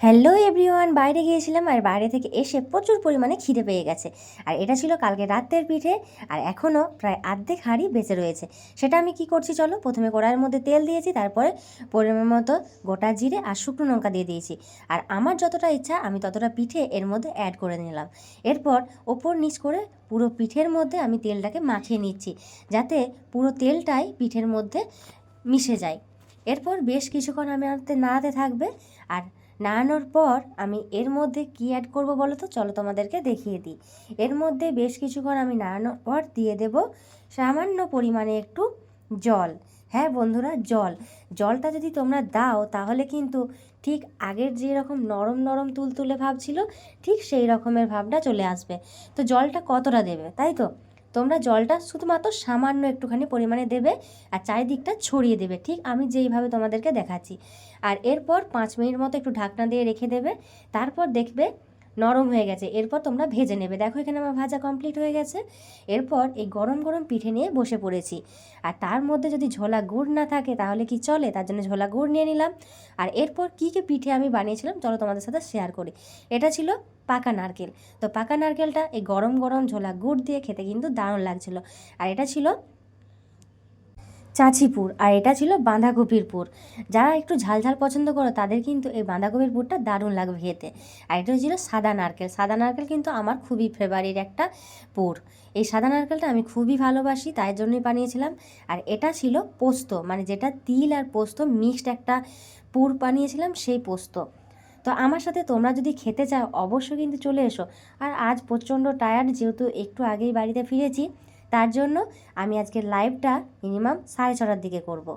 Hello everyone, বাইরে গিয়েছিলাম আর বাইরে থেকে এসে প্রচুর পরিমাণে খিদে পেয়ে গেছে। আর এটা ছিল কালকে রাতের পিঠে, আর এখনও প্রায় অর্ধেক হাঁড়ি বেঁচে রয়েছে। সেটা আমি কি করছি চলো, প্রথমে কড়াইয়ের মধ্যে তেল দিয়েছি, তারপরে পরিমাণ মতো গোটা জিরে আর শুকনো লঙ্কা দিয়ে দিয়েছি। আর আমার যতটা ইচ্ছা আমি ততটা পিঠে এর মধ্যে অ্যাড করে নিলাম। এরপর ওপর নিচ করে পুরো পিঠের মধ্যে আমি তেলটাকে মাখিয়ে নিচ্ছি, যাতে পুরো তেলটাই পিঠের মধ্যে মিশে যায়। এরপর বেশ কিছুক্ষণ আমি নাড়াতে থাকবে। আর নাড়ানোর পর আমি এর মধ্যে কী অ্যাড করব বলো তো, চলো তোমাদেরকে দেখিয়ে দিই। এর মধ্যে বেশ কিছুক্ষণ আমি নাড়ানোর পর দিয়ে দেব সামান্য পরিমাণে একটু জল। হ্যাঁ বন্ধুরা, জলটা যদি তোমরা দাও তাহলে কিন্তু ঠিক আগের যেরকম নরম নরম তুলতুলে ভাব ছিল, ঠিক সেই রকমের ভাবটা চলে আসবে। তো জলটা কতটা দেবে, তাই তো তোমরা জলটা শুধুমাত্র সামান্য একটুখানি পরিমাণে দেবে আর চারিদিকটা ছড়িয়ে দেবে, ঠিক আমি যেইভাবে তোমাদেরকে দেখাচ্ছি। আর এরপর 5 মিনিট মতো একটু ঢাকনা দিয়ে রেখে দেবে। তারপর দেখবে নরম হয়ে গেছে, এরপর তোমরা ভেজে নেবে। দেখো এখানে আমার ভাজা কমপ্লিট হয়ে গেছে। এরপর এই গরম গরম পিঠে নিয়ে বসে পড়েছি। আর তার মধ্যে যদি ঝোলা গুড় না থাকে তাহলে কি চলে, তার জন্য ঝোলা গুড় নিয়ে নিলাম। আর এরপর কী কী পিঠে আমি বানিয়েছিলাম চলো তোমাদের সাথে শেয়ার করি। এটা ছিল পাকা নারকেল। তো পাকা নারকেলটা এই গরম গরম ঝোলা গুড় দিয়ে খেতে কিন্তু দারুণ লাগছিল। আর এটা ছিল চাঁচিপুর, আর এটা ছিল বাঁধাকপির পুর। যারা একটু ঝাল পছন্দ করো তাদের কিন্তু এই বাঁধাকপির পুরটা দারুণ লাগবে খেতে। আর এটা ছিল সাদা নারকেল। সাদা নারকেল কিন্তু আমার খুবই ফেভারিট একটা পুর। এই সাদা নারকেলটা আমি খুবই ভালোবাসি, তাই জন্যই বানিয়েছিলাম। আর এটা ছিল পোস্ত, মানে যেটা তিল আর পোস্ত মিক্সড একটা পুর বানিয়েছিলাম, সেই পোস্ত। তো আমার সাথে তোমরা যদি খেতে চাও অবশ্যই কিন্তু চলে এসো। আর আজ প্রচণ্ড টায়ার্ড, যেহেতু একটু আগেই বাড়িতে ফিরেছি, তার জন্য আমি আজকের লাইভটা মিনিমাম 6:30টার দিকে করব।